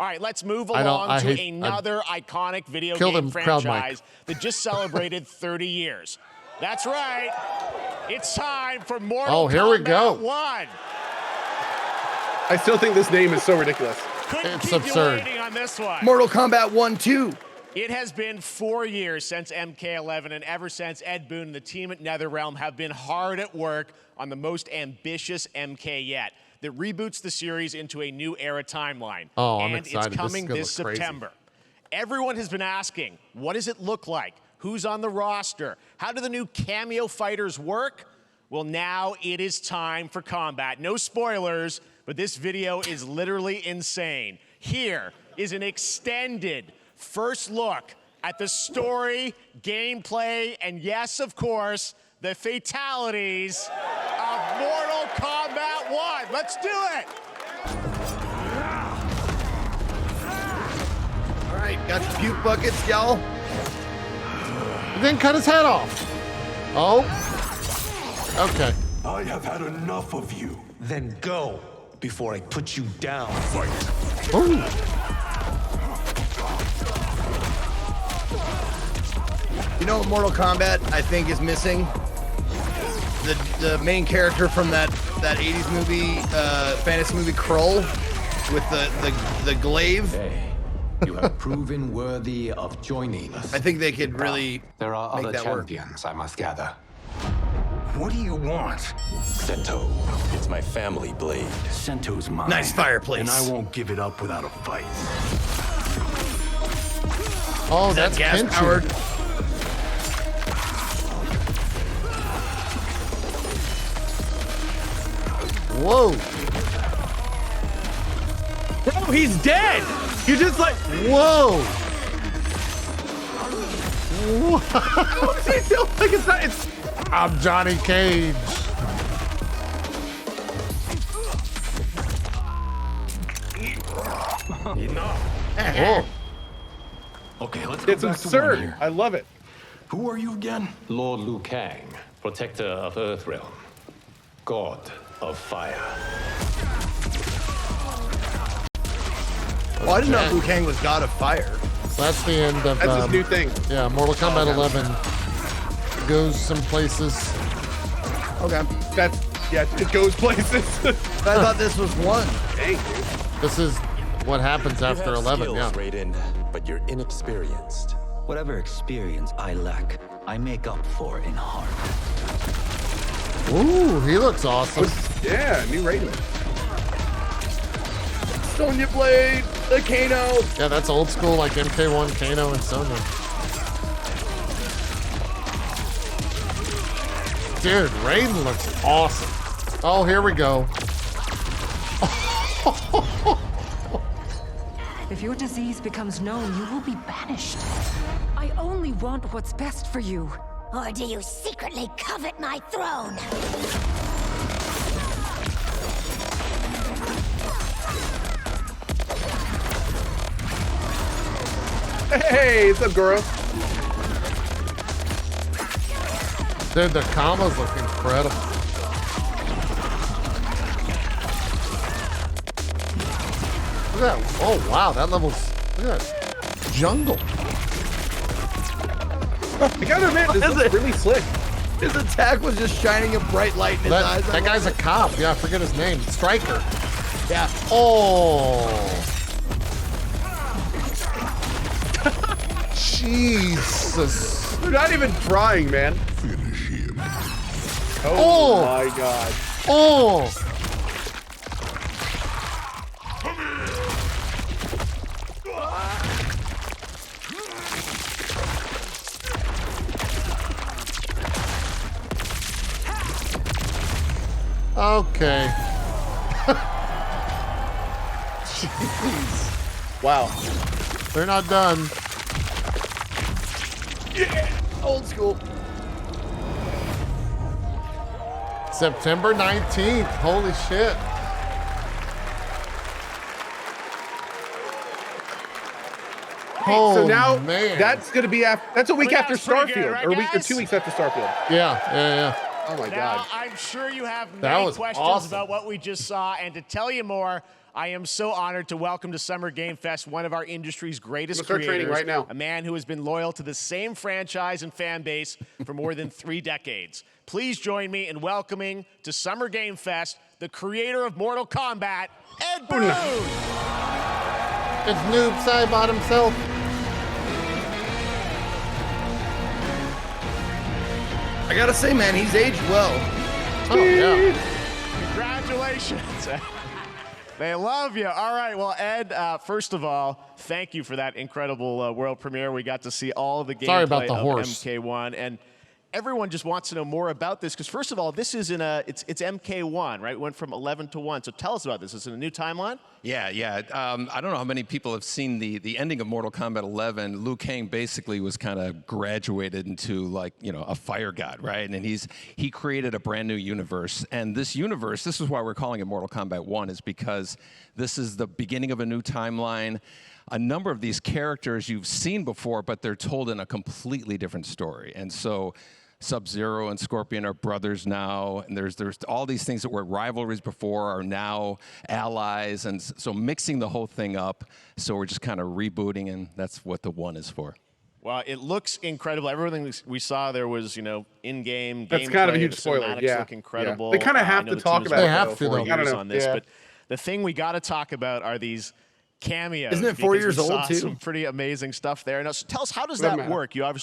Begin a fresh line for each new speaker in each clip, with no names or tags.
All right, let's move along to another iconic video game franchise that just celebrated 30 years. That's right. It's time for Mortal Kombat 1.
I still think this name is so ridiculous.
Couldn't keep you waiting on this one.
Mortal Kombat 1, 2.
It has been 4 years since MK11, and ever since, Ed Boon and the team at NetherRealm have been hard at work on the most ambitious MK yet that reboots the series into a new era timeline.
Oh, I'm
and
excited.
It's coming this September. Everyone has been asking, what does it look like? Who's on the roster? How do the new cameo fighters work? Well, now it is time for combat. No spoilers, but this video is literally insane. Here is an extended first look at the story, gameplay, and yes, of course, the fatalities of Mortal Kombat 1. Let's do it.
All right, got the puke buckets, y'all.
Then cut his head off. Oh. Okay.
I have had enough of you.
Then go before I put you down.
Fight.
Ooh.
You know what Mortal Kombat I think is missing? The main character from that 80s movie, fantasy movie Krull with the glaive.
Hey, you have proven worthy of joining us.
I think they could really
There are
make
other
that work.
champions, I must gather.
What do you want?
Sento, it's my family blade.
Sento's mine.
Nice fireplace.
And I won't give it up without a fight.
Oh, that's
gas
Kenshi.
powered.
Whoa.
Bro, he's dead. You just like.
Whoa.
How is he still like it's not? It's.
I'm Johnny Cage.
Enough.
Oh.
Okay, let's go
It's
back to one
absurd.
here.
I love it.
Who are you again?
Lord Liu Kang, protector of Earthrealm, god of fire.
Oh, I didn't know Liu Kang was God of Fire.
That's the end of.
That's his new thing.
Yeah, Mortal Kombat 11 goes some places.
Okay.
It goes places.
I thought this was 1.
Dang, dude.
This is what happens after
you have
11.
skills,
Yeah.
Raiden, but you're inexperienced.
Whatever experience I lack, I make up for in heart.
Ooh, he looks awesome.
Yeah, new rating. Sonya Blade, the Kano.
Yeah, that's old school like MK1, Kano, and Sonya. Dude, Raiden looks awesome. Oh, here we go.
If your disease becomes known, you will be banished. I only want what's best for you.
Or do you secretly covet my throne?
Hey, what's up, Goro?
Dude, the combos look incredible. Look at that. Oh, wow, that level's. Look at that. Jungle.
I gotta admit, this is really slick.
His attack was just shining a bright light in his eyes.
That guy's a cop. Yeah, I forget his name. Stryker.
Yeah.
Oh. Jesus.
They're not even trying, man.
Finish him.
Oh my god.
Oh. Okay. Jeez.
Wow.
They're not done.
Yeah. Old school.
September 19th. Holy shit. Oh,
so now
man.
that's gonna be that's a week after
pretty good,
Starfield,
right,
or a week or
guys?
2 weeks after Starfield.
Yeah.
Oh my
Now,
god.
I'm sure you have
That
many
was
questions
awesome.
about what we just saw, and to tell you more, I am so honored to welcome to Summer Game Fest one of our industry's greatest
I'm gonna start
creators,
training right now.
a man who has been loyal to the same franchise and fan base for more than 3 decades. Please join me in welcoming to Summer Game Fest the creator of Mortal Kombat, Ed Boon.
It's Noob Saibot himself.
I gotta say, man, he's aged well.
Oh, yeah.
Congratulations. They love you. All right. Well, Ed, first of all, thank you for that incredible world premiere. We got to see all the
Sorry about
gameplay
the
of
horse.
MK1. And everyone just wants to know more about this because, first of all, this is it's MK1, right? It went from 11 to 1. So tell us about this. Is it a new timeline?
Yeah. I don't know how many people have seen the ending of Mortal Kombat 11. Liu Kang basically was kind of graduated into a fire god, right? And he created a brand new universe. And this universe, this is why we're calling it Mortal Kombat 1, is because this is the beginning of a new timeline. A number of these characters you've seen before, but they're told in a completely different story. And so Sub-Zero and Scorpion are brothers now, and there's all these things that were rivalries before are now allies, and so mixing the whole thing up. So we're just kind of rebooting, and that's what the 1 is for.
Well, it looks incredible. Everything we saw there was, in-game gameplay.
That's kind of a huge
the
spoiler.
cinematics
Yeah.
look incredible.
They kind of have to talk about it.
They have to, though.
I don't know.
On this,
Yeah.
but the thing we got to talk about are these cameos.
Isn't it 4
because
years
we
old,
saw
too?
Some pretty amazing stuff there. Now, so tell us, how does
Doesn't
that
matter.
work? You have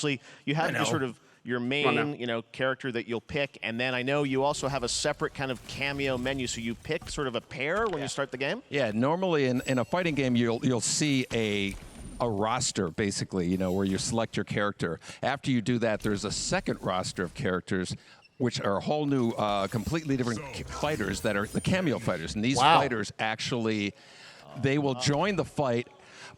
your sort of your main,
now.
character that you'll pick, and then I know you also have a separate kind of cameo menu. So you pick sort of a pair when you start the game.
Yeah, normally in a fighting game, you'll see a roster, basically, where you select your character. After you do that, there's a second roster of characters, which are a whole new, completely different fighters that are the cameo fighters. And these fighters actually, they will join the fight,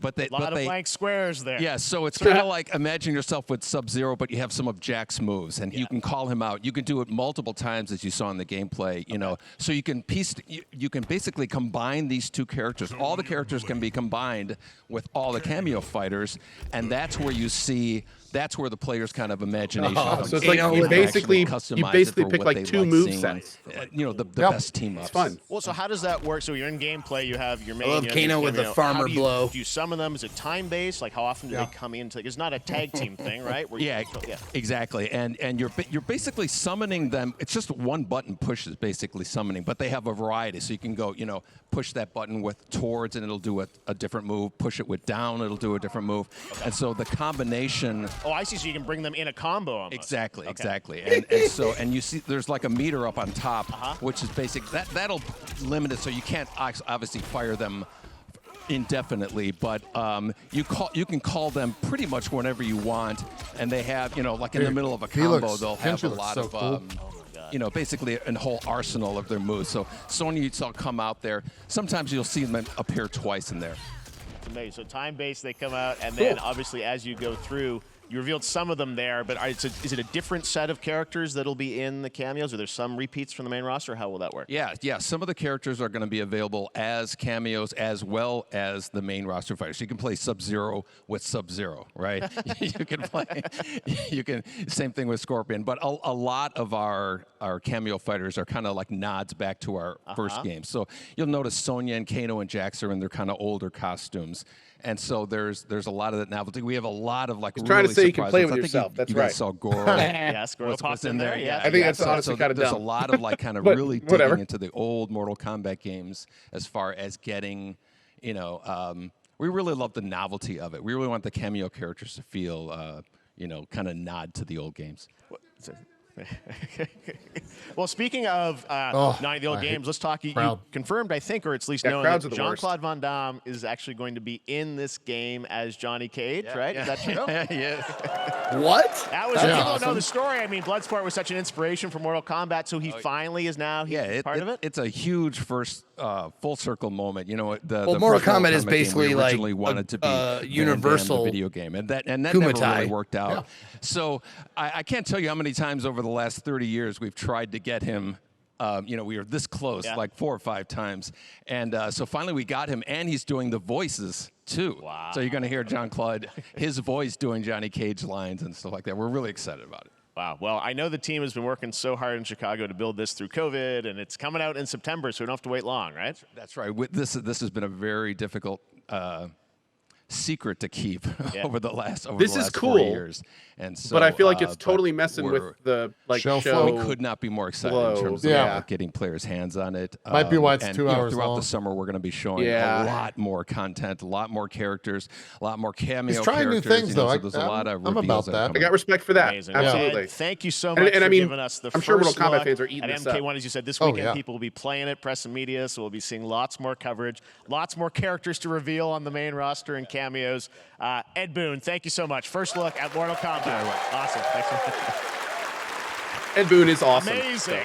but they...
A lot of blank squares there.
Yeah, so it's kind of like imagine yourself with Sub-Zero, but you have some of Jack's moves, and you can call him out. You can do it multiple times, as you saw in the gameplay. So you can you can basically combine these two characters. All the characters can be combined with all the cameo fighters, and that's where you see. That's where the player's kind of imagination comes.
So it's like you basically pick like 2 move sets.
The best team ups.
It's fun.
Well, so how does that work? So you're in gameplay, you have your main.
I love Kano with the farmer blow.
Do you summon them? Is it time-based? Like how often do they come into? It's not a tag team thing, right?
Exactly. And you're basically summoning them. It's just one button push is basically summoning, but they have a variety. So you can go, push that button with towards, and it'll do a different move. Push it with down, it'll do a different move. And so the combination.
Oh, I see. So you can bring them in a combo almost.
Exactly. And you see there's like a meter up on top, which is basic. That'll limit it, so you can't obviously fire them indefinitely, but you can call them pretty much whenever you want, and they have like in the middle of a combo they'll have a lot of cool. Basically a whole arsenal of their moves. So Sonya, you'll come out there. Sometimes you'll see them appear twice in there.
It's amazing. So time-based, they come out, and then obviously as you go through, you revealed some of them there, but is it a different set of characters that'll be in the cameos? Are there some repeats from the main roster? How will that work?
Yeah. Some of the characters are going to be available as cameos as well as the main roster fighters. You can play Sub-Zero with Sub-Zero, right? Same thing with Scorpion. But a lot of our cameo fighters are kind of like nods back to our first game. So you'll notice Sonya and Kano and Jax are in their kind of older costumes. And so there's a lot of that novelty. We have a lot of like
trying to say you can play with yourself. That's right.
You guys saw Goro.
Yes, Goro popped in there. Yeah.
I think that's honestly kind of dumb.
There's a lot of like kind of really digging into the old Mortal Kombat games as far as getting, we really love the novelty of it. We really want the cameo characters to feel, kind of nod to the old games.
Well, speaking of the old games, let's talk. You confirmed, I think, or at least known that Jean-Claude Van Damme is actually going to be in this game as Johnny Cage, right? Is that true?
What?
That was people don't know the story. I mean, Bloodsport was such an inspiration for Mortal Kombat, so he finally is now part of it.
It's a huge first full circle moment.
The Mortal Kombat is basically like
wanted to be
universal
the video game, and that never really worked out. Yeah. So I can't tell you how many times over the last 30 years we've tried to get him. We were this close like 4 or 5 times, and so finally we got him, and he's doing the voices too. Wow. So you're going to hear Jean-Claude, his voice doing Johnny Cage lines and stuff like that. We're really excited about it.
Wow. Well, I know the team has been working so hard in Chicago to build this through COVID, and it's coming out in September, so we don't have to wait long, right?
That's right. This has been a very difficult secret to keep over the last
This is cool,
4 years. And so,
but I feel like it's totally messing with the show.
We could not be more excited in terms of getting players' hands on it.
Might be why it's 2 hours
throughout
long.
the summer, we're going to be showing a lot more content, a lot more characters, a lot more cameo
He's trying
characters.
new things, though.
So there's a lot of
I'm
reveals
about that.
I got respect for that.
Amazing.
Absolutely.
Ed, thank you so much
and I
for
mean,
giving us the
I'm
first
sure Mortal Kombat
look
fans are eating
at
this
MK1.
up.
As you said, this
Oh,
weekend
yeah.
people will be playing it, press and media, so we'll be seeing lots more coverage, lots more characters to reveal on the main roster and cameos. Ed Boon, thank you so much. First look at Mortal Kombat. Awesome. Thanks so much.
Ed Boon is awesome.
Amazing.